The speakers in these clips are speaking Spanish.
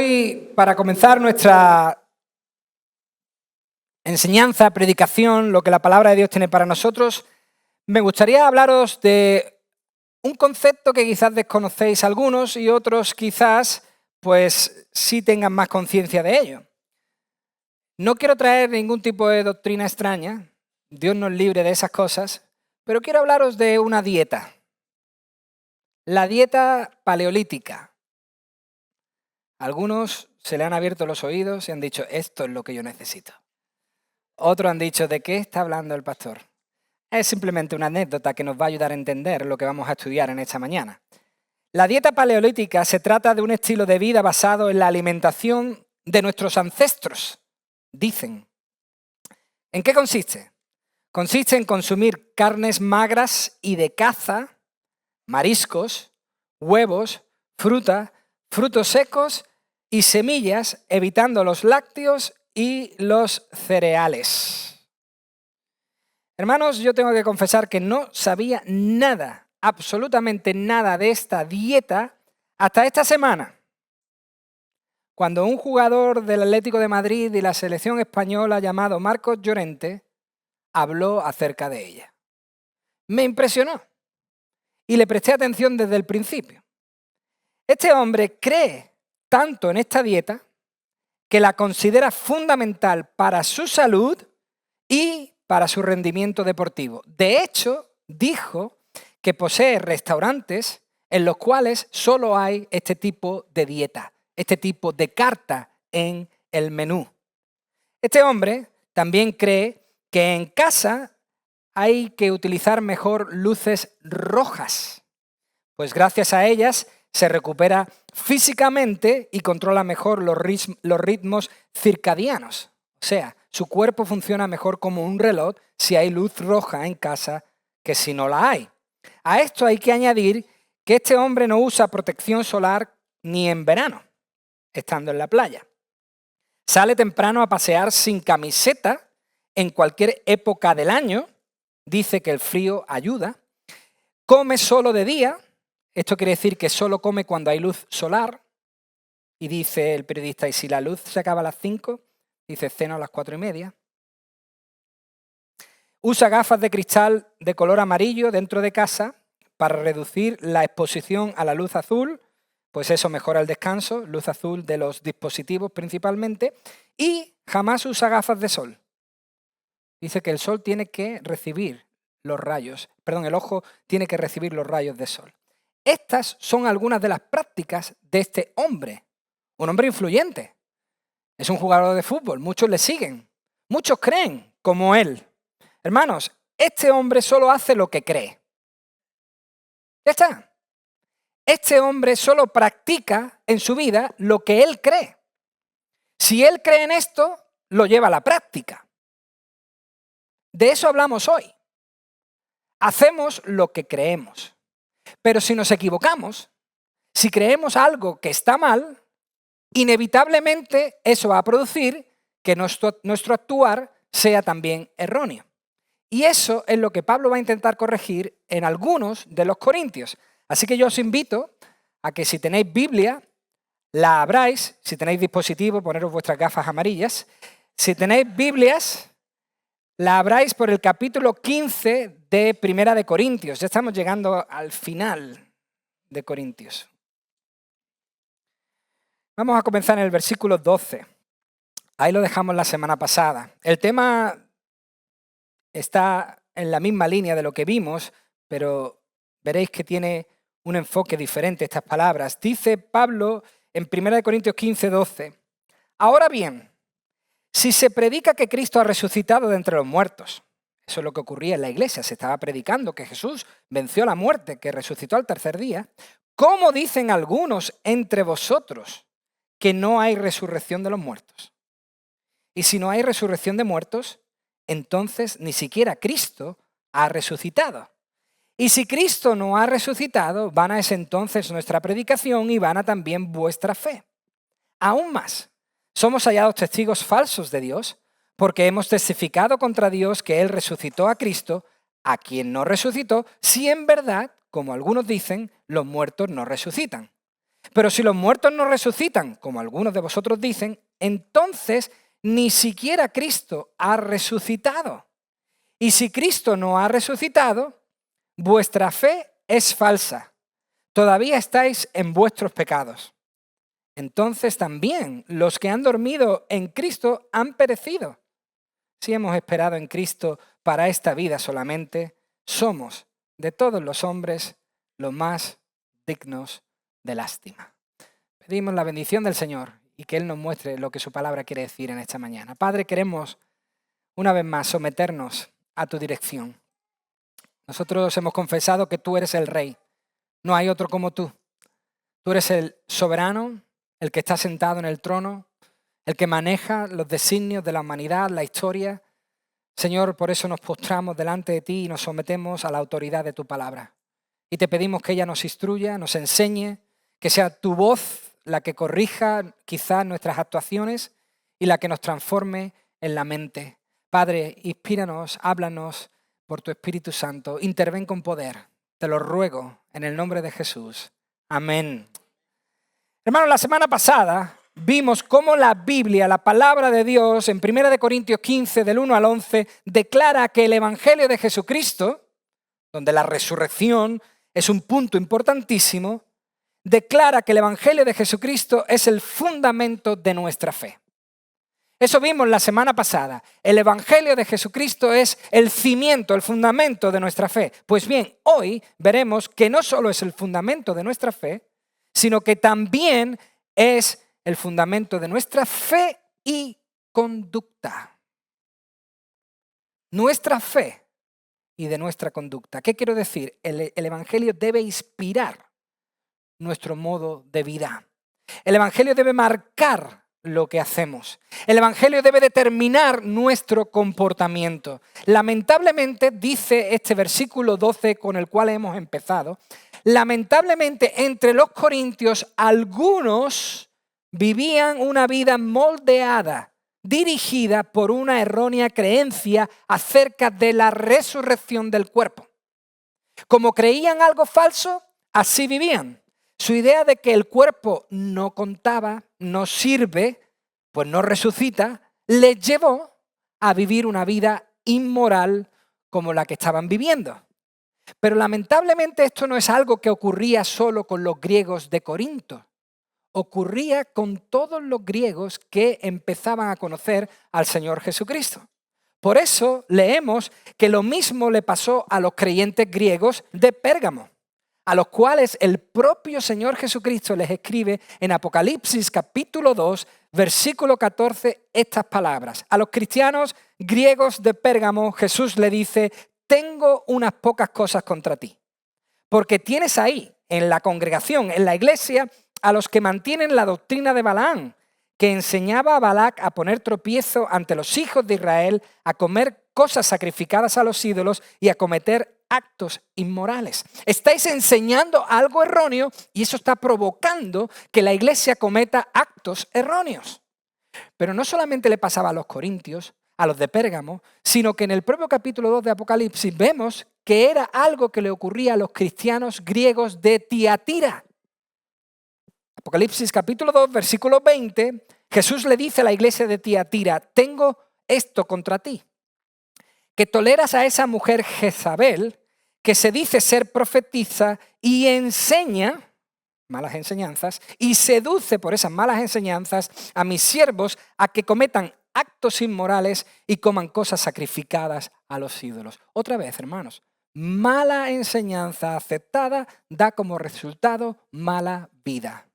Hoy, para comenzar nuestra enseñanza, predicación, lo que la palabra de Dios tiene para nosotros, me gustaría hablaros de un concepto que quizás desconocéis algunos y otros quizás pues sí tengan más conciencia de ello. No quiero traer ningún tipo de doctrina extraña, Dios nos libre de esas cosas, pero quiero hablaros de una dieta. La dieta paleolítica. Algunos se le han abierto los oídos y han dicho, esto es lo que yo necesito. Otros han dicho, ¿de qué está hablando el pastor? Es simplemente una anécdota que nos va a ayudar a entender lo que vamos a estudiar en esta mañana. La dieta paleolítica se trata de un estilo de vida basado en la alimentación de nuestros ancestros, dicen. ¿En qué consiste? Consiste en consumir carnes magras y de caza, mariscos, huevos, fruta, frutos secos y semillas, evitando los lácteos y los cereales. Hermanos, yo tengo que confesar que no sabía nada, absolutamente nada de esta dieta hasta esta semana, cuando un jugador del Atlético de Madrid y la selección española llamado Marcos Llorente habló acerca de ella. Me impresionó y le presté atención desde el principio. Este hombre cree tanto en esta dieta que la considera fundamental para su salud y para su rendimiento deportivo. De hecho, dijo que posee restaurantes en los cuales solo hay este tipo de dieta, este tipo de carta en el menú. Este hombre también cree que en casa hay que utilizar mejor luces rojas, pues gracias a ellas se recupera físicamente y controla mejor los ritmos circadianos. O sea, su cuerpo funciona mejor como un reloj si hay luz roja en casa que si no la hay. A esto hay que añadir que este hombre no usa protección solar ni en verano, estando en la playa. Sale temprano a pasear sin camiseta en cualquier época del año. Dice que el frío ayuda. Come solo de día. Esto quiere decir que solo come cuando hay luz solar. Y dice el periodista, ¿y si la luz se acaba a las 5? Dice, ceno a las 4:30. Usa gafas de cristal de color amarillo dentro de casa para reducir la exposición a la luz azul, pues eso mejora el descanso, luz azul de los dispositivos principalmente, y jamás usa gafas de sol. Dice que el sol tiene que recibir los rayos, el ojo tiene que recibir los rayos de sol. Estas son algunas de las prácticas de este hombre, un hombre influyente. Es un jugador de fútbol, muchos le siguen, muchos creen como él. Hermanos, este hombre solo hace lo que cree. Ya está. Este hombre solo practica en su vida lo que él cree. Si él cree en esto, lo lleva a la práctica. De eso hablamos hoy. Hacemos lo que creemos. Pero si nos equivocamos, si creemos algo que está mal, inevitablemente eso va a producir que nuestro actuar sea también erróneo. Y eso es lo que Pablo va a intentar corregir en algunos de los corintios. Así que yo os invito a que si tenéis Biblia, la abráis. Si tenéis dispositivo, poneros vuestras gafas amarillas. Si tenéis Biblias, la abráis por el capítulo 15 de Primera de Corintios. Ya estamos llegando al final de Corintios. Vamos a comenzar en el versículo 12. Ahí lo dejamos la semana pasada. El tema está en la misma línea de lo que vimos, pero veréis que tiene un enfoque diferente estas palabras. Dice Pablo en 1 Corintios 15, 12. Ahora bien, si se predica que Cristo ha resucitado de entre los muertos, eso es lo que ocurría en la iglesia, se estaba predicando que Jesús venció la muerte, que resucitó al tercer día, ¿cómo dicen algunos entre vosotros que no hay resurrección de los muertos? Y si no hay resurrección de muertos, entonces ni siquiera Cristo ha resucitado. Y si Cristo no ha resucitado, vana es entonces nuestra predicación y vana también vuestra fe. Aún más, somos hallados testigos falsos de Dios, porque hemos testificado contra Dios que Él resucitó a Cristo, a quien no resucitó, si en verdad, como algunos dicen, los muertos no resucitan. Pero si los muertos no resucitan, como algunos de vosotros dicen, entonces ni siquiera Cristo ha resucitado. Y si Cristo no ha resucitado, vuestra fe es falsa. Todavía estáis en vuestros pecados. Entonces también los que han dormido en Cristo han perecido. Si hemos esperado en Cristo para esta vida solamente, somos de todos los hombres los más dignos de lástima. Pedimos la bendición del Señor y que Él nos muestre lo que su palabra quiere decir en esta mañana. Padre, queremos una vez más someternos a tu dirección. Nosotros hemos confesado que tú eres el Rey. No hay otro como tú. Tú eres el soberano, el que está sentado en el trono, el que maneja los designios de la humanidad, la historia. Señor, por eso nos postramos delante de ti y nos sometemos a la autoridad de tu palabra. Y te pedimos que ella nos instruya, nos enseñe, que sea tu voz la que corrija quizás nuestras actuaciones y la que nos transforme en la mente. Padre, inspíranos, háblanos por tu Espíritu Santo, interven con poder. Te lo ruego en el nombre de Jesús. Amén. Hermanos, la semana pasada vimos cómo la Biblia, la palabra de Dios, en 1 Corintios 15, del 1 al 11, declara que el Evangelio de Jesucristo, donde la resurrección es un punto importantísimo, declara que el Evangelio de Jesucristo es el fundamento de nuestra fe. Eso vimos la semana pasada. El Evangelio de Jesucristo es el cimiento, el fundamento de nuestra fe. Pues bien, hoy veremos que no solo es el fundamento de nuestra fe, sino que también es el fundamento de nuestra fe y conducta. Nuestra fe y de nuestra conducta. ¿Qué quiero decir? El Evangelio debe inspirar nuestro modo de vida. El Evangelio debe marcar lo que hacemos. El Evangelio debe determinar nuestro comportamiento. Lamentablemente, dice este versículo 12 con el cual hemos empezado, lamentablemente entre los corintios algunos vivían una vida moldeada, dirigida por una errónea creencia acerca de la resurrección del cuerpo. Como creían algo falso, así vivían. Su idea de que el cuerpo no contaba, no sirve, pues no resucita, les llevó a vivir una vida inmoral como la que estaban viviendo. Pero lamentablemente esto no es algo que ocurría solo con los griegos de Corinto. Ocurría con todos los griegos que empezaban a conocer al Señor Jesucristo. Por eso leemos que lo mismo le pasó a los creyentes griegos de Pérgamo, a los cuales el propio Señor Jesucristo les escribe en Apocalipsis capítulo 2, versículo 14, estas palabras. A los cristianos griegos de Pérgamo, Jesús le dice: tengo unas pocas cosas contra ti, porque tienes ahí, en la congregación, en la iglesia, a los que mantienen la doctrina de Balaam, que enseñaba a Balac a poner tropiezo ante los hijos de Israel, a comer cosas sacrificadas a los ídolos y a cometer actos inmorales. Estáis enseñando algo erróneo y eso está provocando que la iglesia cometa actos erróneos. Pero no solamente le pasaba a los corintios, a los de Pérgamo, sino que en el propio capítulo 2 de Apocalipsis vemos que era algo que le ocurría a los cristianos griegos de Tiatira. Apocalipsis capítulo 2, versículo 20, Jesús le dice a la iglesia de Tiatira: tengo esto contra ti, que toleras a esa mujer Jezabel, que se dice ser profetisa y enseña malas enseñanzas y seduce por esas malas enseñanzas a mis siervos a que cometan actos inmorales y coman cosas sacrificadas a los ídolos. Otra vez, hermanos, mala enseñanza aceptada da como resultado mala vida.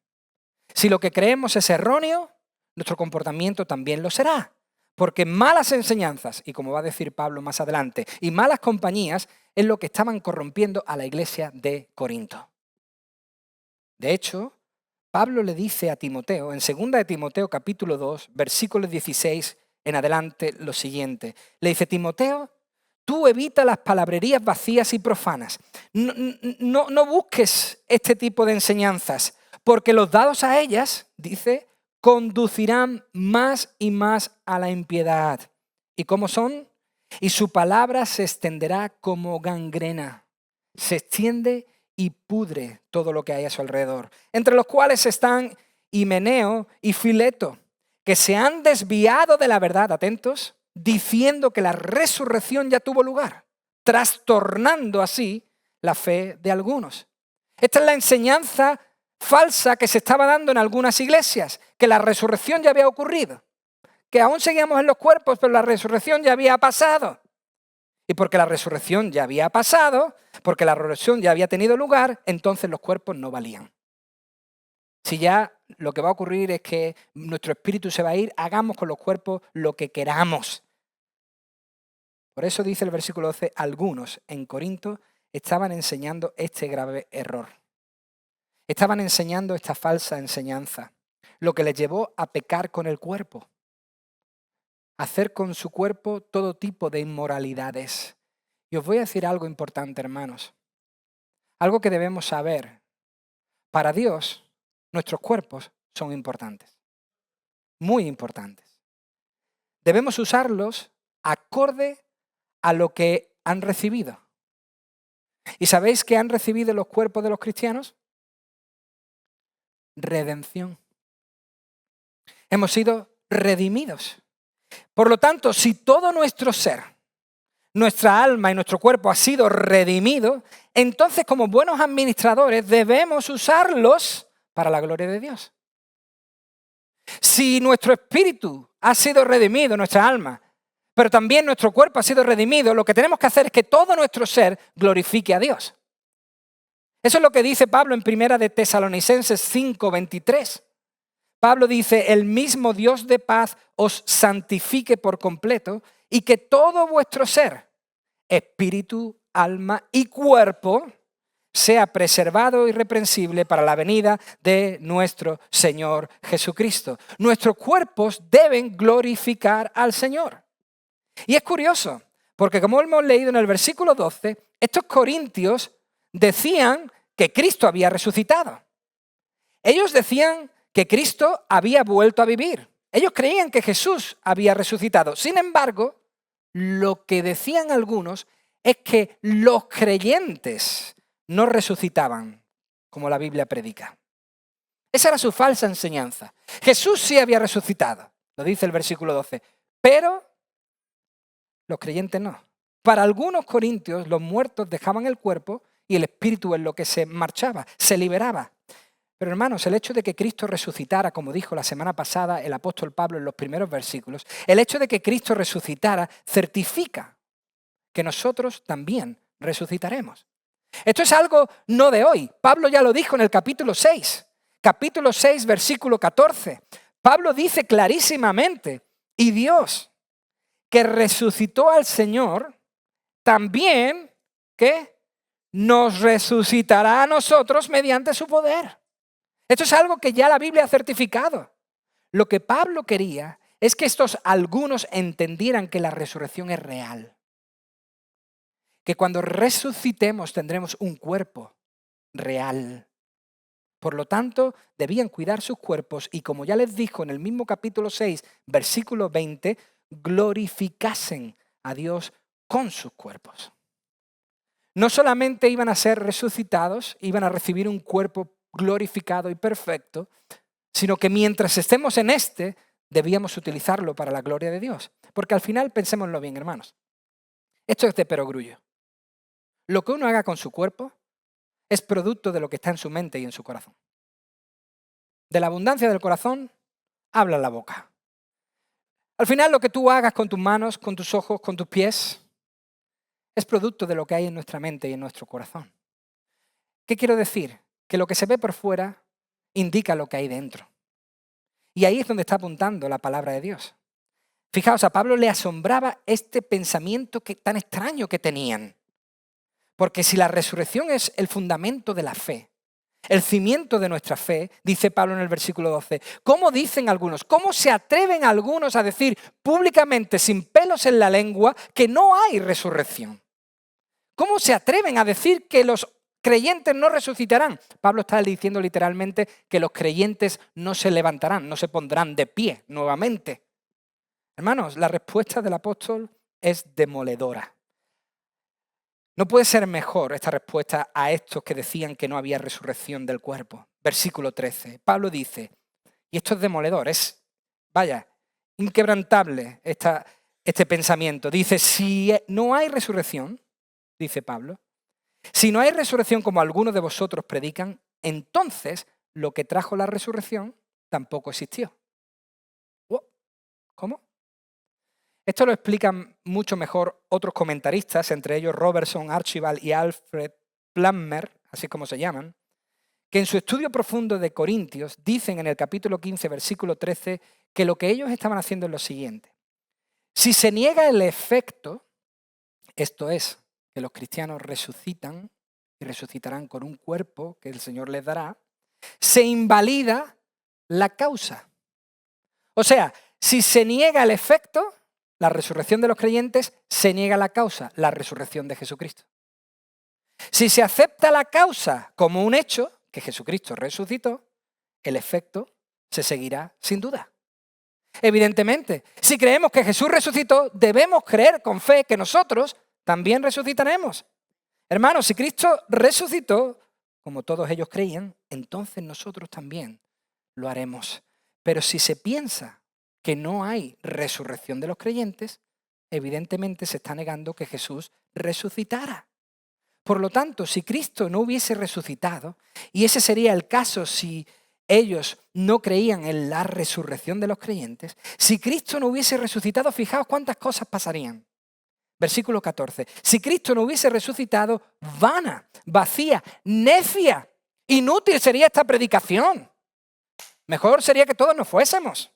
Si lo que creemos es erróneo, nuestro comportamiento también lo será. Porque malas enseñanzas, y como va a decir Pablo más adelante, y malas compañías es lo que estaban corrompiendo a la iglesia de Corinto. De hecho, Pablo le dice a Timoteo, en 2 de Timoteo capítulo 2, versículos 16 en adelante, lo siguiente. Le dice: Timoteo, tú evita las palabrerías vacías y profanas. No busques este tipo de enseñanzas, porque los dados a ellas, dice, conducirán más y más a la impiedad. ¿Y cómo son? Y su palabra se extenderá como gangrena. Se extiende y pudre todo lo que hay a su alrededor, entre los cuales están Himeneo y Fileto, que se han desviado de la verdad, atentos, diciendo que la resurrección ya tuvo lugar, trastornando así la fe de algunos. Esta es la enseñanza falsa que se estaba dando en algunas iglesias, que la resurrección ya había ocurrido, que aún seguíamos en los cuerpos, pero la resurrección ya había pasado. Y porque la resurrección ya había pasado, porque la resurrección ya había tenido lugar, entonces los cuerpos no valían. Si ya lo que va a ocurrir es que nuestro espíritu se va a ir, hagamos con los cuerpos lo que queramos. Por eso dice el versículo 12, algunos en Corinto estaban enseñando este grave error. Estaban enseñando esta falsa enseñanza, lo que les llevó a pecar con el cuerpo, a hacer con su cuerpo todo tipo de inmoralidades. Y os voy a decir algo importante, hermanos, algo que debemos saber. Para Dios, nuestros cuerpos son importantes, muy importantes. Debemos usarlos acorde a lo que han recibido. ¿Y sabéis qué han recibido los cuerpos de los cristianos? Redención. Hemos sido redimidos. Por lo tanto, si todo nuestro ser, nuestra alma y nuestro cuerpo ha sido redimido, entonces como buenos administradores debemos usarlos para la gloria de Dios. Si nuestro espíritu ha sido redimido, nuestra alma, pero también nuestro cuerpo ha sido redimido, lo que tenemos que hacer es que todo nuestro ser glorifique a Dios. Eso es lo que dice Pablo en 1 de Tesalonicenses 5:23. Pablo dice, el mismo Dios de paz os santifique por completo y que todo vuestro ser, espíritu, alma y cuerpo, sea preservado irreprensible para la venida de nuestro Señor Jesucristo. Nuestros cuerpos deben glorificar al Señor. Y es curioso, porque como hemos leído en el versículo 12, estos corintios decían que Cristo había resucitado. Ellos decían que Cristo había vuelto a vivir. Ellos creían que Jesús había resucitado. Sin embargo, lo que decían algunos es que los creyentes no resucitaban, como la Biblia predica. Esa era su falsa enseñanza. Jesús sí había resucitado, lo dice el versículo 12, pero los creyentes no. Para algunos corintios, los muertos dejaban el cuerpo y el espíritu es lo que se marchaba, se liberaba. Pero hermanos, el hecho de que Cristo resucitara, como dijo la semana pasada el apóstol Pablo en los primeros versículos, el hecho de que Cristo resucitara certifica que nosotros también resucitaremos. Esto es algo no de hoy. Pablo ya lo dijo en el capítulo 6. Capítulo 6, versículo 14. Pablo dice clarísimamente, y Dios, que resucitó al Señor, también, ¿qué? Nos resucitará a nosotros mediante su poder. Esto es algo que ya la Biblia ha certificado. Lo que Pablo quería es que estos algunos entendieran que la resurrección es real. Que cuando resucitemos tendremos un cuerpo real. Por lo tanto, debían cuidar sus cuerpos y como ya les dijo en el mismo capítulo 6, versículo 20, glorificasen a Dios con sus cuerpos. No solamente iban a ser resucitados, iban a recibir un cuerpo glorificado y perfecto, sino que mientras estemos en debíamos utilizarlo para la gloria de Dios. Porque al final, pensémoslo bien, hermanos, esto es de perogrullo. Lo que uno haga con su cuerpo es producto de lo que está en su mente y en su corazón. De la abundancia del corazón, habla la boca. Al final, lo que tú hagas con tus manos, con tus ojos, con tus pies, es producto de lo que hay en nuestra mente y en nuestro corazón. ¿Qué quiero decir? Que lo que se ve por fuera indica lo que hay dentro. Y ahí es donde está apuntando la palabra de Dios. Fijaos, a Pablo le asombraba este pensamiento tan extraño que tenían. Porque si la resurrección es el fundamento de la fe, el cimiento de nuestra fe, dice Pablo en el versículo 12, ¿cómo dicen algunos? ¿Cómo se atreven algunos a decir públicamente, sin pelos en la lengua, que no hay resurrección? ¿Cómo se atreven a decir que los creyentes no resucitarán? Pablo está diciendo literalmente que los creyentes no se levantarán, no se pondrán de pie nuevamente. Hermanos, la respuesta del apóstol es demoledora. No puede ser mejor esta respuesta a estos que decían que no había resurrección del cuerpo. Versículo 13. Pablo dice, y esto es demoledor, vaya, inquebrantable este pensamiento. Dice, si no hay resurrección, dice Pablo, si no hay resurrección como algunos de vosotros predican, entonces lo que trajo la resurrección tampoco existió. ¿Cómo? Esto lo explican mucho mejor otros comentaristas, entre ellos Robertson, Archibald y Alfred Plummer, así como se llaman, que en su estudio profundo de Corintios dicen en el capítulo 15, versículo 13, que lo que ellos estaban haciendo es lo siguiente. Si se niega el efecto, esto es, que los cristianos resucitan y resucitarán con un cuerpo que el Señor les dará, se invalida la causa. O sea, si se niega el efecto, la resurrección de los creyentes, se niega la causa, la resurrección de Jesucristo. Si se acepta la causa como un hecho, que Jesucristo resucitó, el efecto se seguirá sin duda. Evidentemente, si creemos que Jesús resucitó, debemos creer con fe que nosotros también resucitaremos. Hermanos, si Cristo resucitó, como todos ellos creían, entonces nosotros también lo haremos. Pero si se piensa que no hay resurrección de los creyentes, evidentemente se está negando que Jesús resucitara. Por lo tanto, si Cristo no hubiese resucitado, y ese sería el caso si ellos no creían en la resurrección de los creyentes, si Cristo no hubiese resucitado, fijaos cuántas cosas pasarían. Versículo 14. Si Cristo no hubiese resucitado, vana, vacía, necia, inútil sería esta predicación. Mejor sería que todos nos fuésemos.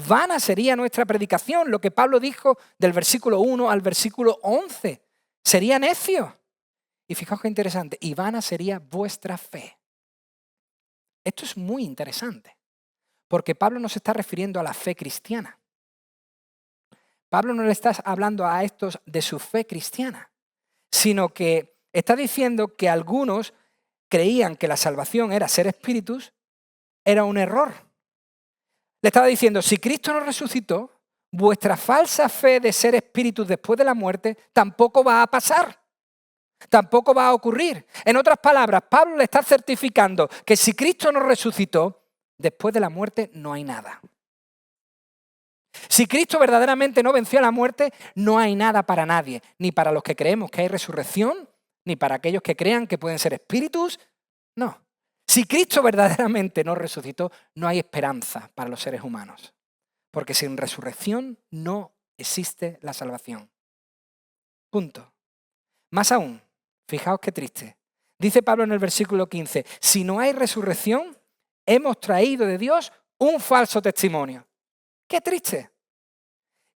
Vana sería nuestra predicación, lo que Pablo dijo del versículo 1 al versículo 11. Sería necio. Y fijaos qué interesante. Y vana sería vuestra fe. Esto es muy interesante. Porque Pablo no se está refiriendo a la fe cristiana. Pablo no le está hablando a estos de su fe cristiana, sino que está diciendo que algunos creían que la salvación era ser espíritus, era un error. Le estaba diciendo, si Cristo no resucitó, vuestra falsa fe de ser espíritus después de la muerte tampoco va a pasar, tampoco va a ocurrir. En otras palabras, Pablo le está certificando que si Cristo no resucitó, después de la muerte no hay nada. Si Cristo verdaderamente no venció a la muerte, no hay nada para nadie, ni para los que creemos que hay resurrección, ni para aquellos que crean que pueden ser espíritus, no. Si Cristo verdaderamente no resucitó, no hay esperanza para los seres humanos, porque sin resurrección no existe la salvación. Punto. Más aún, fijaos qué triste. Dice Pablo en el versículo 15, si no hay resurrección, hemos traído de Dios un falso testimonio. ¡Qué triste!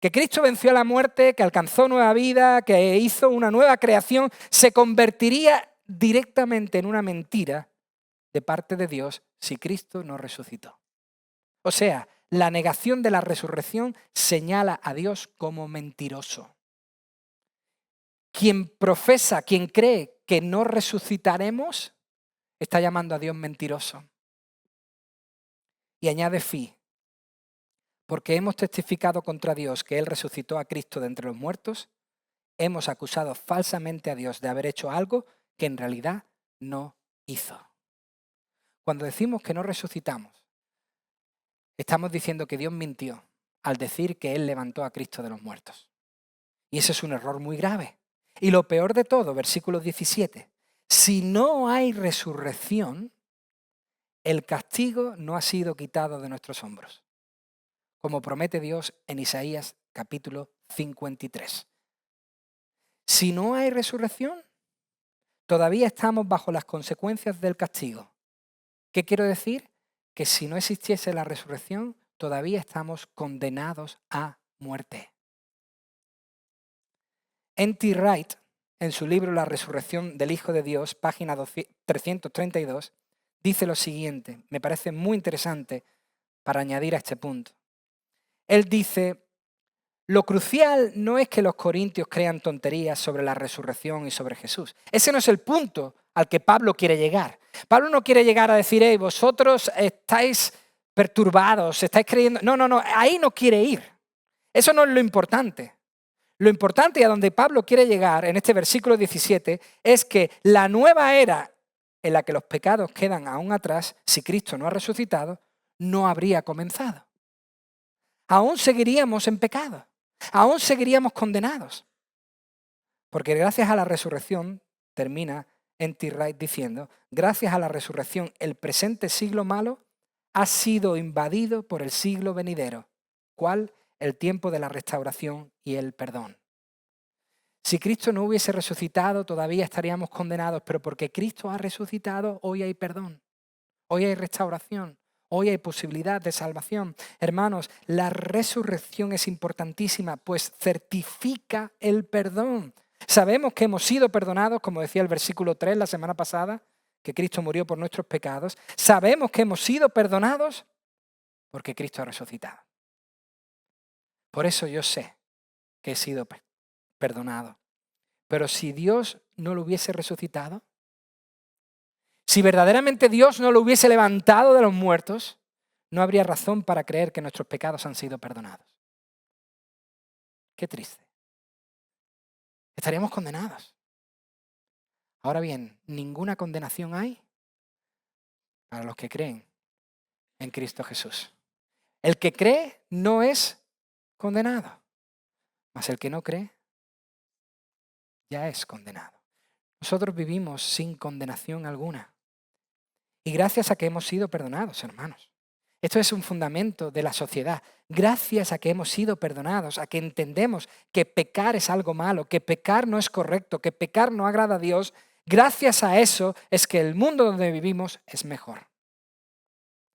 Que Cristo venció a la muerte, que alcanzó nueva vida, que hizo una nueva creación, se convertiría directamente en una mentira de parte de Dios si Cristo no resucitó. O sea, la negación de la resurrección señala a Dios como mentiroso. Quien profesa, quien cree que no resucitaremos, está llamando a Dios mentiroso. Y añade fi. Porque hemos testificado contra Dios que Él resucitó a Cristo de entre los muertos, hemos acusado falsamente a Dios de haber hecho algo que en realidad no hizo. Cuando decimos que no resucitamos, estamos diciendo que Dios mintió al decir que Él levantó a Cristo de los muertos. Y ese es un error muy grave. Y lo peor de todo, versículo 17, si no hay resurrección, el castigo no ha sido quitado de nuestros hombros, como promete Dios en Isaías capítulo 53. Si no hay resurrección, todavía estamos bajo las consecuencias del castigo. ¿Qué quiero decir? Que si no existiese la resurrección, todavía estamos condenados a muerte. N.T. Wright, en su libro La resurrección del Hijo de Dios, página 332, dice lo siguiente, me parece muy interesante para añadir a este punto. Él dice, lo crucial no es que los corintios crean tonterías sobre la resurrección y sobre Jesús. Ese no es el punto al que Pablo quiere llegar. Pablo no quiere llegar a decir, hey, vosotros estáis perturbados, estáis creyendo... No, ahí no quiere ir. Eso no es lo importante. Lo importante y a donde Pablo quiere llegar en este versículo 17 es que la nueva era en la que los pecados quedan aún atrás, si Cristo no ha resucitado, no habría comenzado. Aún seguiríamos en pecado, aún seguiríamos condenados. Porque gracias a la resurrección, termina N.T. Wright diciendo, gracias a la resurrección el presente siglo malo ha sido invadido por el siglo venidero. ¿Cuál? El tiempo de la restauración y el perdón. Si Cristo no hubiese resucitado, todavía estaríamos condenados, pero porque Cristo ha resucitado, hoy hay perdón, hoy hay restauración, hoy hay posibilidad de salvación. Hermanos, la resurrección es importantísima, pues certifica el perdón. Sabemos que hemos sido perdonados, como decía el versículo 3 la semana pasada, que Cristo murió por nuestros pecados. Sabemos que hemos sido perdonados porque Cristo ha resucitado. Por eso yo sé que he sido perdonado. Pero si Dios no lo hubiese resucitado, si verdaderamente Dios no lo hubiese levantado de los muertos, no habría razón para creer que nuestros pecados han sido perdonados. Qué triste. Estaríamos condenados. Ahora bien, ninguna condenación hay para los que creen en Cristo Jesús. El que cree no es condenado, mas el que no cree ya es condenado. Nosotros vivimos sin condenación alguna. Y gracias a que hemos sido perdonados, hermanos. Esto es un fundamento de la sociedad. Gracias a que hemos sido perdonados, a que entendemos que pecar es algo malo, que pecar no es correcto, que pecar no agrada a Dios, gracias a eso es que el mundo donde vivimos es mejor.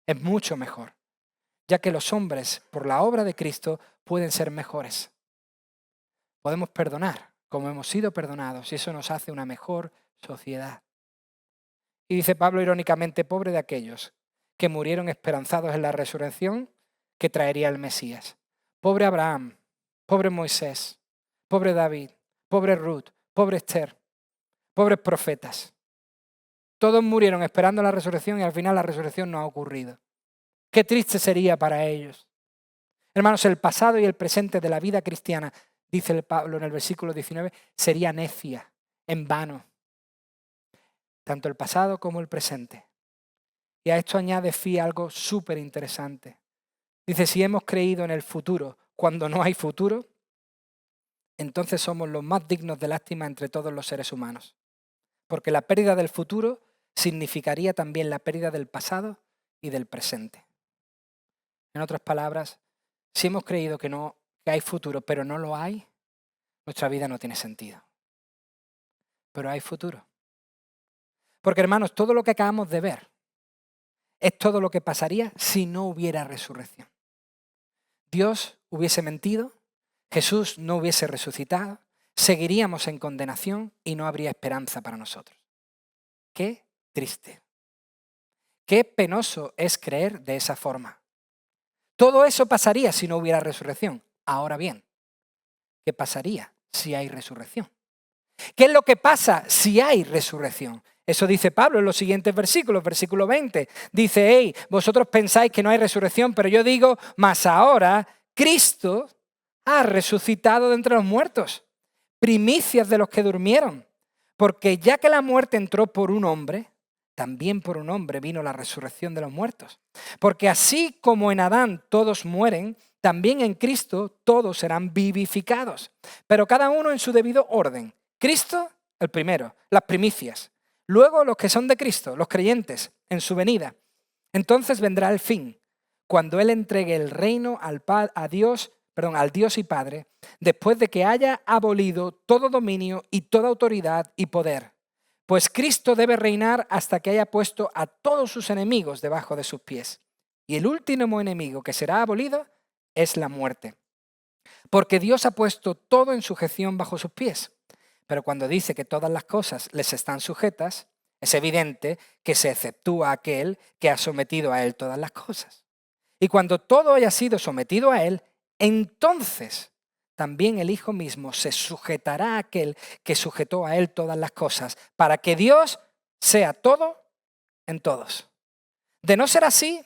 Es mucho mejor, ya que los hombres, por la obra de Cristo, pueden ser mejores. Podemos perdonar como hemos sido perdonados y eso nos hace una mejor sociedad. Y dice Pablo irónicamente, pobre de aquellos que murieron esperanzados en la resurrección que traería el Mesías. Pobre Abraham, pobre Moisés, pobre David, pobre Ruth, pobre Esther, pobres profetas. Todos murieron esperando la resurrección y al final la resurrección no ha ocurrido. Qué triste sería para ellos. Hermanos, el pasado y el presente de la vida cristiana, dice el Pablo en el versículo 19, sería necia, en vano. Tanto el pasado como el presente. Y a esto añade Fi algo súper interesante. Dice, si hemos creído en el futuro cuando no hay futuro, entonces somos los más dignos de lástima entre todos los seres humanos. Porque la pérdida del futuro significaría también la pérdida del pasado y del presente. En otras palabras, si hemos creído que hay futuro, pero no lo hay, nuestra vida no tiene sentido. Pero hay futuro. Porque, hermanos, todo lo que acabamos de ver es todo lo que pasaría si no hubiera resurrección. Dios hubiese mentido, Jesús no hubiese resucitado, seguiríamos en condenación y no habría esperanza para nosotros. Qué triste. Qué penoso es creer de esa forma. Todo eso pasaría si no hubiera resurrección. Ahora bien, ¿qué pasaría si hay resurrección? ¿Qué es lo que pasa si hay resurrección? Eso dice Pablo en los siguientes versículos. Versículo 20 dice, hey, vosotros pensáis que no hay resurrección, pero yo digo, mas ahora Cristo ha resucitado de entre los muertos, primicias de los que durmieron. Porque ya que la muerte entró por un hombre, también por un hombre vino la resurrección de los muertos. Porque así como en Adán todos mueren, también en Cristo todos serán vivificados. Pero cada uno en su debido orden. Cristo, el primero, las primicias. Luego los que son de Cristo, los creyentes, en su venida. Entonces vendrá el fin, cuando Él entregue el reino al Dios y Padre, después de que haya abolido todo dominio y toda autoridad y poder. Pues Cristo debe reinar hasta que haya puesto a todos sus enemigos debajo de sus pies. Y el último enemigo que será abolido es la muerte. Porque Dios ha puesto todo en sujeción bajo sus pies. Pero cuando dice que todas las cosas les están sujetas, es evidente que se exceptúa aquel que ha sometido a él todas las cosas. Y cuando todo haya sido sometido a él, entonces también el Hijo mismo se sujetará a aquel que sujetó a él todas las cosas, para que Dios sea todo en todos. De no ser así,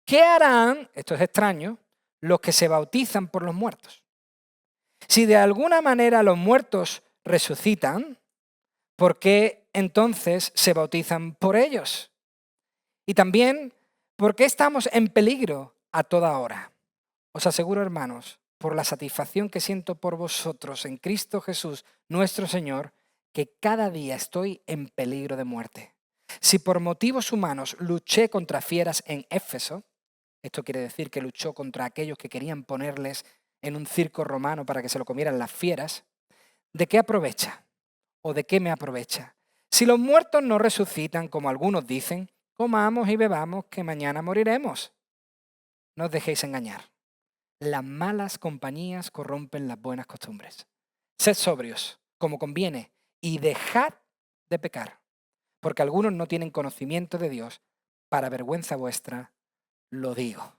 ¿qué harán, esto es extraño, los que se bautizan por los muertos? Si de alguna manera los muertos resucitan, ¿por qué entonces se bautizan por ellos? Y también, ¿por qué estamos en peligro a toda hora? Os aseguro, hermanos, por la satisfacción que siento por vosotros en Cristo Jesús, nuestro Señor, que cada día estoy en peligro de muerte. Si por motivos humanos luché contra fieras en Éfeso, esto quiere decir que luchó contra aquellos que querían ponerles en un circo romano para que se lo comieran las fieras, ¿de qué aprovecha? ¿O de qué me aprovecha? Si los muertos no resucitan, como algunos dicen, comamos y bebamos, que mañana moriremos. No os dejéis engañar. Las malas compañías corrompen las buenas costumbres. Sed sobrios, como conviene, y dejad de pecar, porque algunos no tienen conocimiento de Dios. Para vergüenza vuestra, lo digo.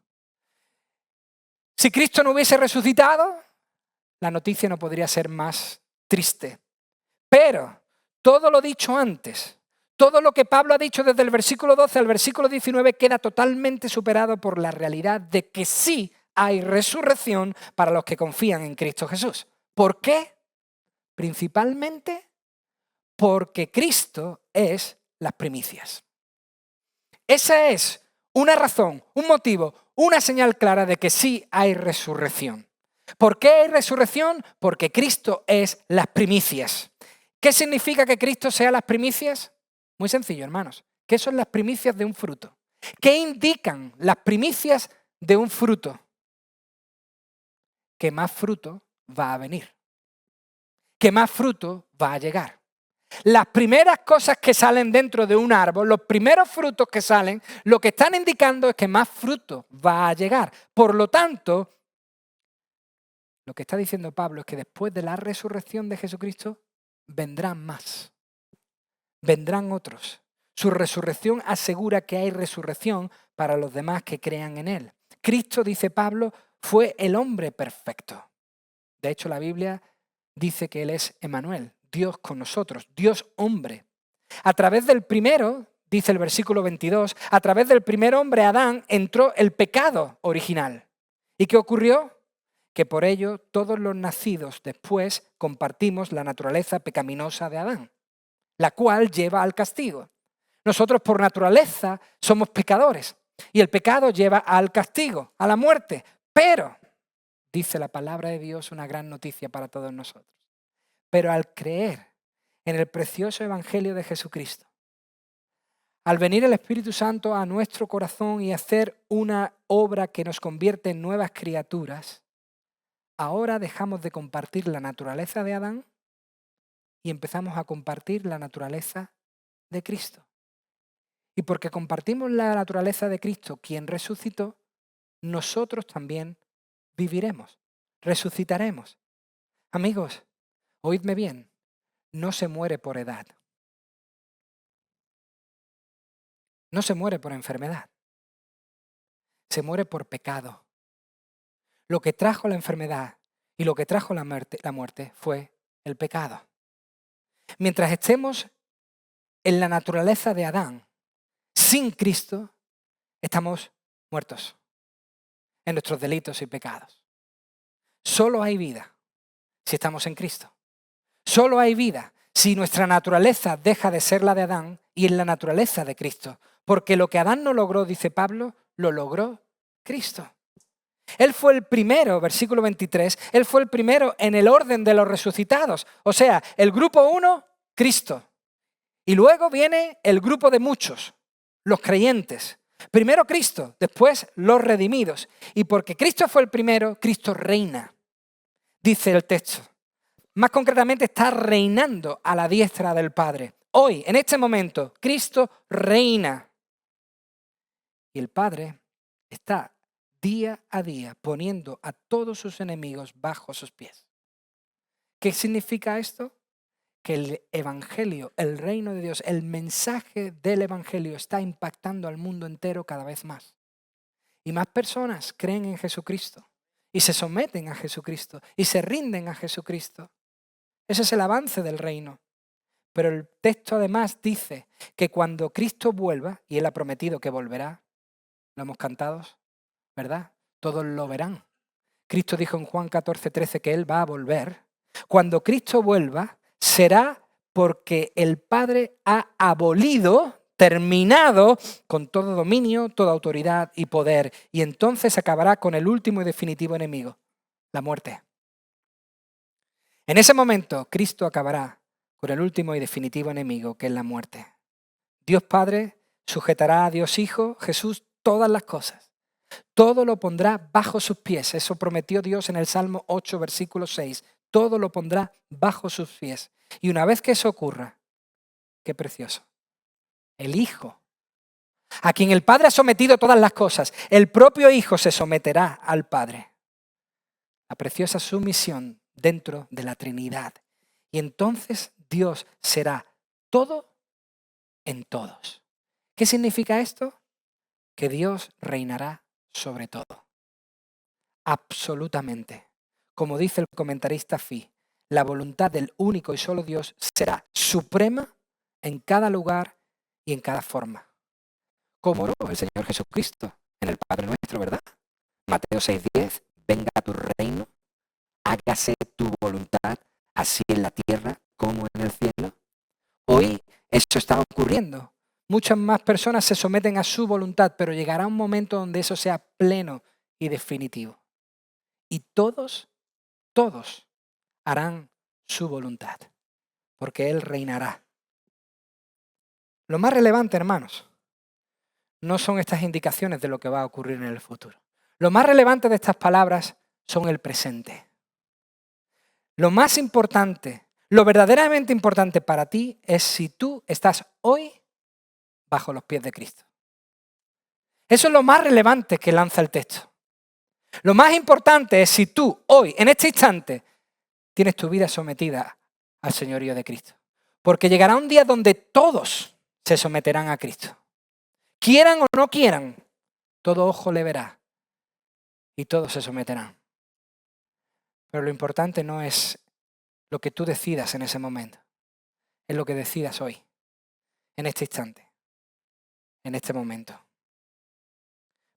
Si Cristo no hubiese resucitado, la noticia no podría ser más triste. Pero todo lo dicho antes, todo lo que Pablo ha dicho desde el versículo 12 al versículo 19 queda totalmente superado por la realidad de que sí hay resurrección para los que confían en Cristo Jesús. ¿Por qué? Principalmente porque Cristo es las primicias. Esa es una razón, un motivo, una señal clara de que sí hay resurrección. ¿Por qué hay resurrección? Porque Cristo es las primicias. ¿Qué significa que Cristo sea las primicias? Muy sencillo, hermanos. ¿Qué son las primicias de un fruto? ¿Qué indican las primicias de un fruto? Que más fruto va a venir. Que más fruto va a llegar. Las primeras cosas que salen dentro de un árbol, los primeros frutos que salen, lo que están indicando es que más fruto va a llegar. Por lo tanto, lo que está diciendo Pablo es que después de la resurrección de Jesucristo, vendrán más. Vendrán otros. Su resurrección asegura que hay resurrección para los demás que crean en Él. Cristo, dice Pablo, fue el hombre perfecto. De hecho, la Biblia dice que Él es Emmanuel, Dios con nosotros, Dios hombre. A través del primero, dice el versículo 22, a través del primer hombre, Adán, entró el pecado original. ¿Y qué ocurrió? Que por ello todos los nacidos después compartimos la naturaleza pecaminosa de Adán, la cual lleva al castigo. Nosotros por naturaleza somos pecadores y el pecado lleva al castigo, a la muerte. Pero, dice la palabra de Dios, una gran noticia para todos nosotros. Pero al creer en el precioso evangelio de Jesucristo, al venir el Espíritu Santo a nuestro corazón y hacer una obra que nos convierte en nuevas criaturas, ahora dejamos de compartir la naturaleza de Adán y empezamos a compartir la naturaleza de Cristo. Y porque compartimos la naturaleza de Cristo, quien resucitó, nosotros también viviremos, resucitaremos. Amigos, oídme bien, no se muere por edad. No se muere por enfermedad. Se muere por pecado. Lo que trajo la enfermedad y lo que trajo la muerte fue el pecado. Mientras estemos en la naturaleza de Adán, sin Cristo, estamos muertos en nuestros delitos y pecados. Solo hay vida si estamos en Cristo. Solo hay vida si nuestra naturaleza deja de ser la de Adán y en la naturaleza de Cristo. Porque lo que Adán no logró, dice Pablo, lo logró Cristo. Él fue el primero, versículo 23, Él fue el primero en el orden de los resucitados. O sea, el grupo 1, Cristo. Y luego viene el grupo de muchos, los creyentes. Primero Cristo, después los redimidos. Y porque Cristo fue el primero, Cristo reina, dice el texto. Más concretamente está reinando a la diestra del Padre. Hoy, en este momento, Cristo reina. Y el Padre está día a día poniendo a todos sus enemigos bajo sus pies. ¿Qué significa esto? Que el Evangelio, el reino de Dios, el mensaje del Evangelio está impactando al mundo entero cada vez más. Y más personas creen en Jesucristo y se someten a Jesucristo y se rinden a Jesucristo. Ese es el avance del reino. Pero el texto además dice que cuando Cristo vuelva, y Él ha prometido que volverá, lo hemos cantado, ¿verdad? Todos lo verán. Cristo dijo en Juan 14:13 que Él va a volver. Cuando Cristo vuelva, será porque el Padre ha abolido, terminado con todo dominio, toda autoridad y poder. Y entonces acabará con el último y definitivo enemigo, la muerte. En ese momento, Cristo acabará con el último y definitivo enemigo, que es la muerte. Dios Padre sujetará a Dios Hijo, Jesús, todas las cosas. Todo lo pondrá bajo sus pies. Eso prometió Dios en el Salmo 8, versículo 6. Todo lo pondrá bajo sus pies. Y una vez que eso ocurra, qué precioso, el Hijo, a quien el Padre ha sometido todas las cosas, el propio Hijo se someterá al Padre. La preciosa sumisión dentro de la Trinidad. Y entonces Dios será todo en todos. ¿Qué significa esto? Que Dios reinará sobre todo. Absolutamente. Como dice el comentarista Fi, la voluntad del único y solo Dios será suprema en cada lugar y en cada forma. Como oró el Señor Jesucristo en el Padre Nuestro, ¿verdad? Mateo 6:10, venga a tu reino, hágase tu voluntad, así en la tierra como en el cielo. Hoy eso está ocurriendo. Muchas más personas se someten a su voluntad, pero llegará un momento donde eso sea pleno y definitivo. Y todos harán su voluntad, porque Él reinará. Lo más relevante, hermanos, no son estas indicaciones de lo que va a ocurrir en el futuro. Lo más relevante de estas palabras son el presente. Lo más importante, lo verdaderamente importante para ti es si tú estás hoy bajo los pies de Cristo. Eso es lo más relevante que lanza el texto. Lo más importante es si tú hoy, en este instante, tienes tu vida sometida al señorío de Cristo. Porque llegará un día donde todos se someterán a Cristo. Quieran o no quieran, todo ojo le verá y todos se someterán. Pero lo importante no es lo que tú decidas en ese momento, es lo que decidas hoy, en este instante, en este momento.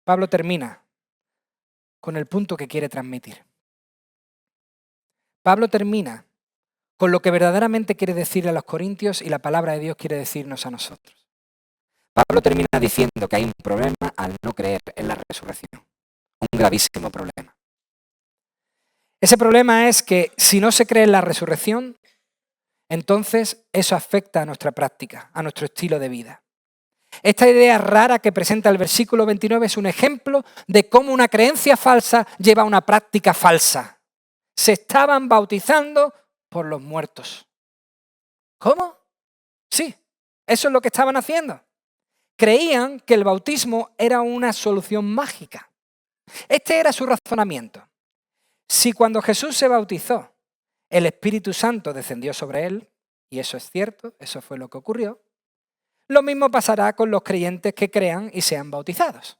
Pablo termina con el punto que quiere transmitir. Pablo termina con lo que verdaderamente quiere decirle a los corintios y la palabra de Dios quiere decirnos a nosotros. Pablo termina diciendo que hay un problema al no creer en la resurrección, un gravísimo problema. Ese problema es que si no se cree en la resurrección, entonces eso afecta a nuestra práctica, a nuestro estilo de vida. Esta idea rara que presenta el versículo 29 es un ejemplo de cómo una creencia falsa lleva a una práctica falsa. Se estaban bautizando por los muertos. ¿Cómo? Sí, eso es lo que estaban haciendo. Creían que el bautismo era una solución mágica. Este era su razonamiento. Si cuando Jesús se bautizó, el Espíritu Santo descendió sobre él, y eso es cierto, eso fue lo que ocurrió, lo mismo pasará con los creyentes que crean y sean bautizados.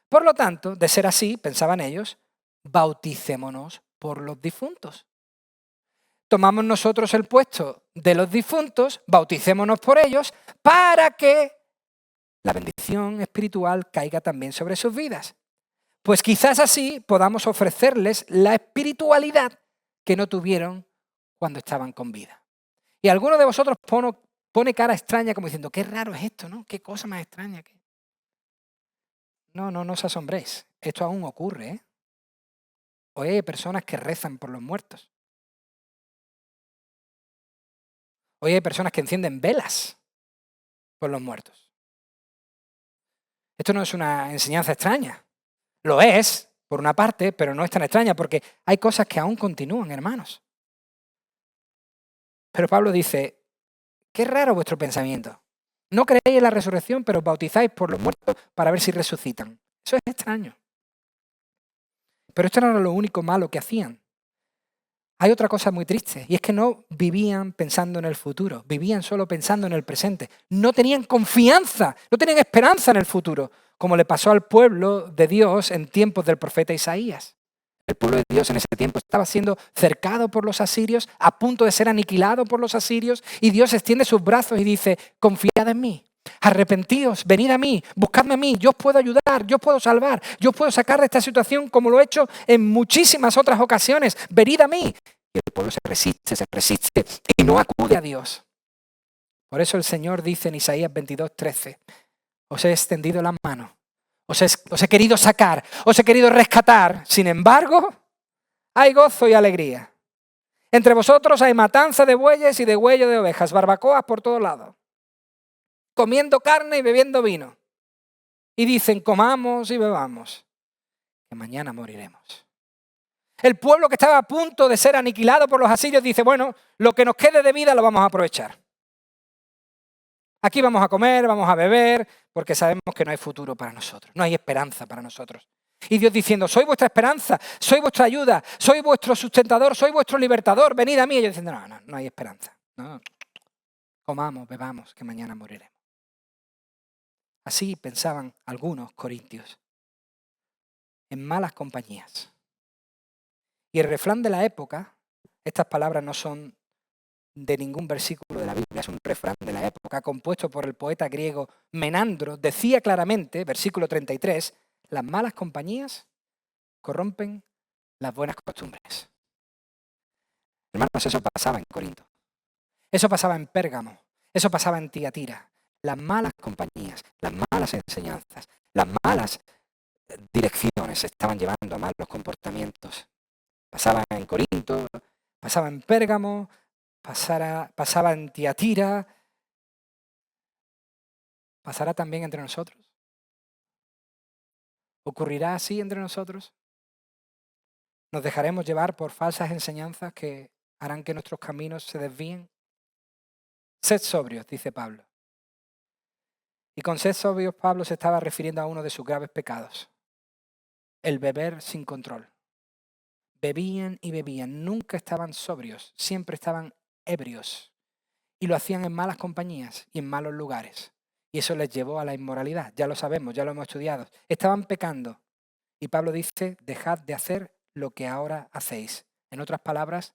Por lo tanto, de ser así, pensaban ellos, bauticémonos por los difuntos. Tomamos nosotros el puesto de los difuntos, bauticémonos por ellos, para que la bendición espiritual caiga también sobre sus vidas. Pues quizás así podamos ofrecerles la espiritualidad que no tuvieron cuando estaban con vida. Y alguno de vosotros pone cara extraña como diciendo, qué raro es esto, ¿no? Qué cosa más extraña. No os asombréis. Esto aún ocurre, ¿eh? Hoy hay personas que rezan por los muertos. Hoy hay personas que encienden velas por los muertos. Esto no es una enseñanza extraña. Lo es, por una parte, pero no es tan extraña porque hay cosas que aún continúan, hermanos. Pero Pablo dice, qué raro vuestro pensamiento. No creéis en la resurrección, pero os bautizáis por los muertos para ver si resucitan. Eso es extraño. Pero esto no era lo único malo que hacían. Hay otra cosa muy triste, y es que no vivían pensando en el futuro, vivían solo pensando en el presente. No tenían confianza, no tenían esperanza en el futuro, como le pasó al pueblo de Dios en tiempos del profeta Isaías. El pueblo de Dios en ese tiempo estaba siendo cercado por los asirios, a punto de ser aniquilado por los asirios, y Dios extiende sus brazos y dice, confiad en mí, Arrepentíos, venid a mí, buscadme a mí, yo os puedo ayudar, yo os puedo salvar, yo os puedo sacar de esta situación como lo he hecho en muchísimas otras ocasiones. Venid a mí. Y el pueblo se resiste y no acude a Dios. Por eso el Señor dice en Isaías 22:13, os he extendido la mano, os he querido sacar, os he querido rescatar, sin embargo, hay gozo y alegría. Entre vosotros hay matanza de bueyes y degüello de ovejas, barbacoas por todos lados, comiendo carne y bebiendo vino. Y dicen, comamos y bebamos, que mañana moriremos. El pueblo que estaba a punto de ser aniquilado por los asirios dice, bueno, lo que nos quede de vida lo vamos a aprovechar. Aquí vamos a comer, vamos a beber, porque sabemos que no hay futuro para nosotros, no hay esperanza para nosotros. Y Dios diciendo, soy vuestra esperanza, soy vuestra ayuda, soy vuestro sustentador, soy vuestro libertador, venid a mí. Y ellos diciendo, no hay esperanza. No. Comamos, bebamos, que mañana moriremos. Así pensaban algunos corintios, en malas compañías. Y el refrán de la época, estas palabras no son de ningún versículo de la Biblia, es un refrán de la época compuesto por el poeta griego Menandro, decía claramente, versículo 33, las malas compañías corrompen las buenas costumbres. Hermanos, eso pasaba en Corinto, eso pasaba en Pérgamo, eso pasaba en Tiatira. Las malas compañías, las malas enseñanzas, las malas direcciones estaban llevando a malos comportamientos. Pasaba en Corinto, pasaba en Pérgamo, pasaba en Tiatira, pasará también entre nosotros. ¿Ocurrirá así entre nosotros? ¿Nos dejaremos llevar por falsas enseñanzas que harán que nuestros caminos se desvíen? Sed sobrios, dice Pablo. Y con sed sobrios Pablo se estaba refiriendo a uno de sus graves pecados, el beber sin control. Bebían y bebían, nunca estaban sobrios, siempre estaban ebrios. Y lo hacían en malas compañías y en malos lugares. Y eso les llevó a la inmoralidad, ya lo sabemos, ya lo hemos estudiado. Estaban pecando. Y Pablo dice, dejad de hacer lo que ahora hacéis. En otras palabras,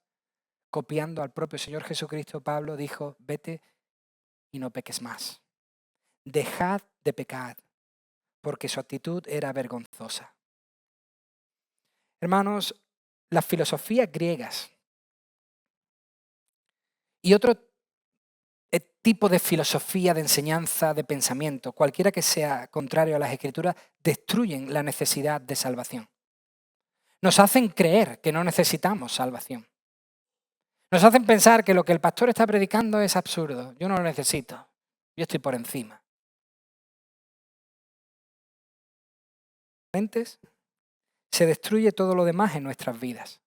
copiando al propio Señor Jesucristo, Pablo dijo, vete y no peques más. Dejad de pecar, porque su actitud era vergonzosa. Hermanos, las filosofías griegas y otro tipo de filosofía, de enseñanza, de pensamiento, cualquiera que sea contrario a las Escrituras, destruyen la necesidad de salvación. Nos hacen creer que no necesitamos salvación. Nos hacen pensar que lo que el pastor está predicando es absurdo. Yo no lo necesito. Yo estoy por encima. Se destruye todo lo demás en nuestras vidas.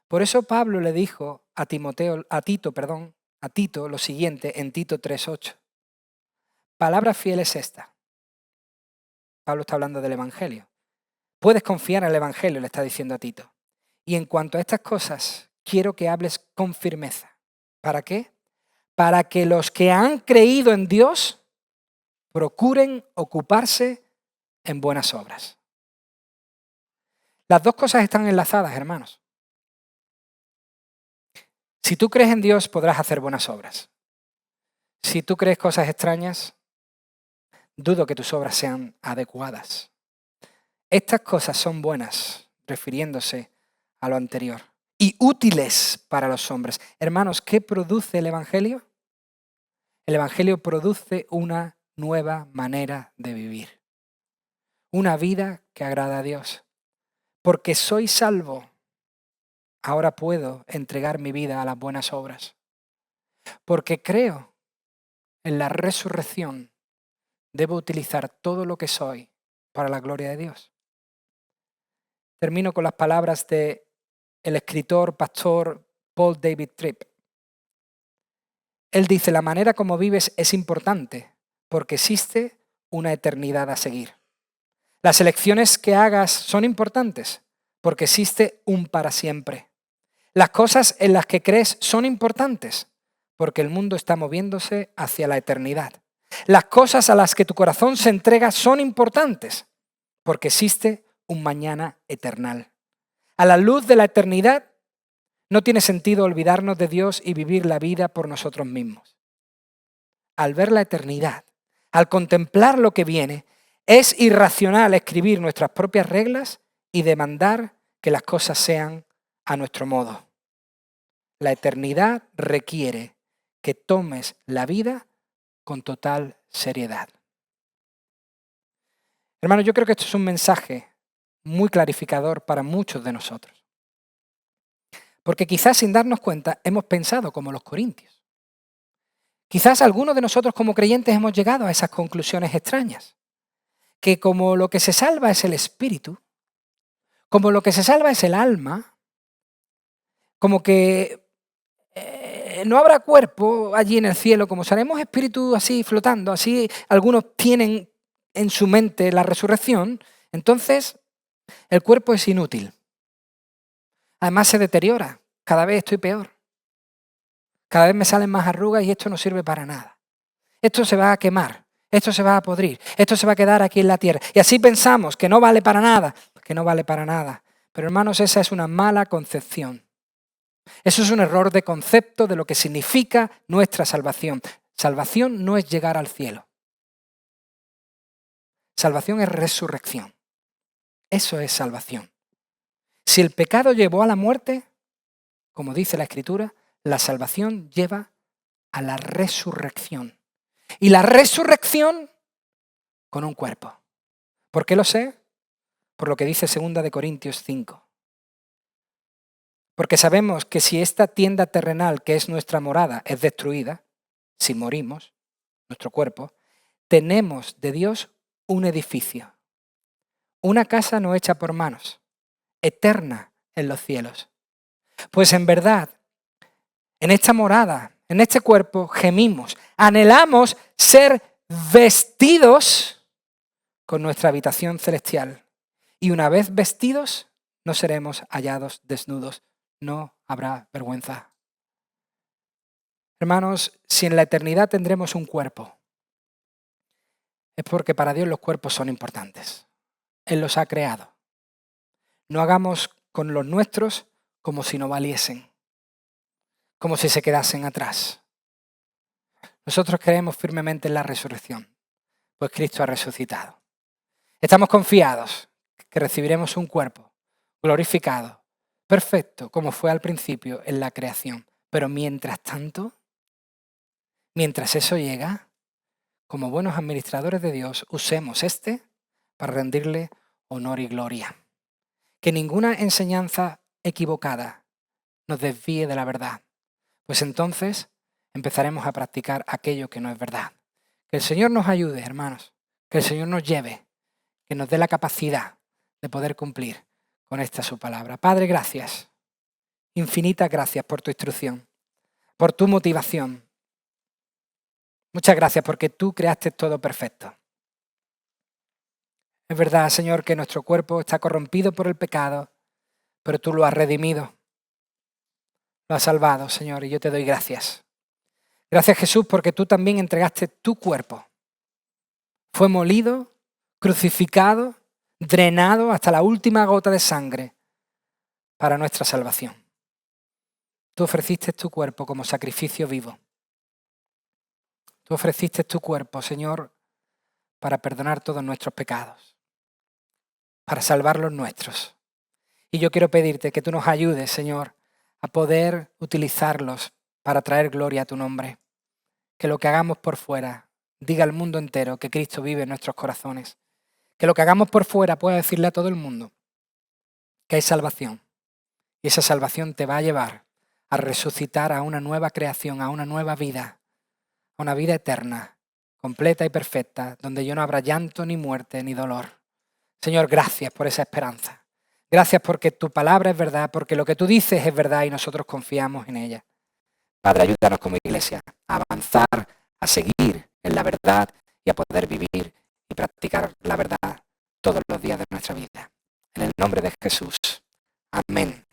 Por eso Pablo le dijo a Tito lo siguiente en Tito 3:8. Palabra fiel es esta. Pablo está hablando del Evangelio. Puedes confiar en el Evangelio, le está diciendo a Tito. Y en cuanto a estas cosas, quiero que hables con firmeza. ¿Para qué? Para que los que han creído en Dios procuren ocuparse en buenas obras. Las dos cosas están enlazadas, hermanos. Si tú crees en Dios, podrás hacer buenas obras. Si tú crees cosas extrañas, dudo que tus obras sean adecuadas. Estas cosas son buenas, refiriéndose a lo anterior, y útiles para los hombres. Hermanos, ¿qué produce el Evangelio? El Evangelio produce una nueva manera de vivir. Una vida que agrada a Dios. Porque soy salvo, ahora puedo entregar mi vida a las buenas obras. Porque creo en la resurrección, debo utilizar todo lo que soy para la gloria de Dios. Termino con las palabras del escritor, pastor Paul David Tripp. Él dice, la manera como vives es importante porque existe una eternidad a seguir. Las elecciones que hagas son importantes porque existe un para siempre. Las cosas en las que crees son importantes porque el mundo está moviéndose hacia la eternidad. Las cosas a las que tu corazón se entrega son importantes porque existe un mañana eternal. A la luz de la eternidad, no tiene sentido olvidarnos de Dios y vivir la vida por nosotros mismos. Al ver la eternidad, al contemplar lo que viene, es irracional escribir nuestras propias reglas y demandar que las cosas sean a nuestro modo. La eternidad requiere que tomes la vida con total seriedad. Hermanos, yo creo que esto es un mensaje muy clarificador para muchos de nosotros. Porque quizás sin darnos cuenta hemos pensado como los corintios. Quizás algunos de nosotros como creyentes hemos llegado a esas conclusiones extrañas. Que como lo que se salva es el espíritu, como lo que se salva es el alma, como que no habrá cuerpo allí en el cielo, como seremos espíritus así flotando, así algunos tienen en su mente la resurrección, entonces el cuerpo es inútil. Además se deteriora, cada vez estoy peor. Cada vez me salen más arrugas y esto no sirve para nada. Esto se va a quemar, esto se va a podrir, esto se va a quedar aquí en la tierra. Y así pensamos que no vale para nada, que no vale para nada. Pero hermanos, esa es una mala concepción. Eso es un error de concepto de lo que significa nuestra salvación. Salvación no es llegar al cielo. Salvación es resurrección. Eso es salvación. Si el pecado llevó a la muerte, como dice la Escritura, la salvación lleva a la resurrección. Y la resurrección con un cuerpo. ¿Por qué lo sé? Por lo que dice 2 Corintios 5. Porque sabemos que si esta tienda terrenal, que es nuestra morada, es destruida, si morimos, nuestro cuerpo, tenemos de Dios un edificio, una casa no hecha por manos, eterna en los cielos. Pues en verdad, en esta morada, en este cuerpo, gemimos, anhelamos ser vestidos con nuestra habitación celestial. Y una vez vestidos, no seremos hallados desnudos, no habrá vergüenza. Hermanos, si en la eternidad tendremos un cuerpo, es porque para Dios los cuerpos son importantes. Él los ha creado. No hagamos con los nuestros como si no valiesen, como si se quedasen atrás. Nosotros creemos firmemente en la resurrección, pues Cristo ha resucitado. Estamos confiados que recibiremos un cuerpo glorificado, perfecto, como fue al principio en la creación. Pero mientras tanto, mientras eso llega, como buenos administradores de Dios, usemos para rendirle honor y gloria. Que ninguna enseñanza equivocada nos desvíe de la verdad, pues entonces empezaremos a practicar aquello que no es verdad. Que el Señor nos ayude, hermanos, que el Señor nos lleve, que nos dé la capacidad de poder cumplir con esta su palabra. Padre, gracias, infinitas gracias por tu instrucción, por tu motivación. Muchas gracias porque tú creaste todo perfecto. Es verdad, Señor, que nuestro cuerpo está corrompido por el pecado, pero tú lo has redimido, lo has salvado, Señor, y yo te doy gracias. Gracias, Jesús, porque tú también entregaste tu cuerpo. Fue molido, crucificado, drenado hasta la última gota de sangre para nuestra salvación. Tú ofreciste tu cuerpo como sacrificio vivo. Tú ofreciste tu cuerpo, Señor, para perdonar todos nuestros pecados, para salvar los nuestros. Y yo quiero pedirte que tú nos ayudes, Señor, a poder utilizarlos para traer gloria a tu nombre. Que lo que hagamos por fuera diga al mundo entero que Cristo vive en nuestros corazones. Que lo que hagamos por fuera pueda decirle a todo el mundo que hay salvación. Y esa salvación te va a llevar a resucitar a una nueva creación, a una nueva vida, a una vida eterna, completa y perfecta, donde ya no habrá llanto, ni muerte, ni dolor. Señor, gracias por esa esperanza. Gracias porque tu palabra es verdad, porque lo que tú dices es verdad y nosotros confiamos en ella. Padre, ayúdanos como iglesia a avanzar, a seguir en la verdad y a poder vivir y practicar la verdad todos los días de nuestra vida. En el nombre de Jesús. Amén.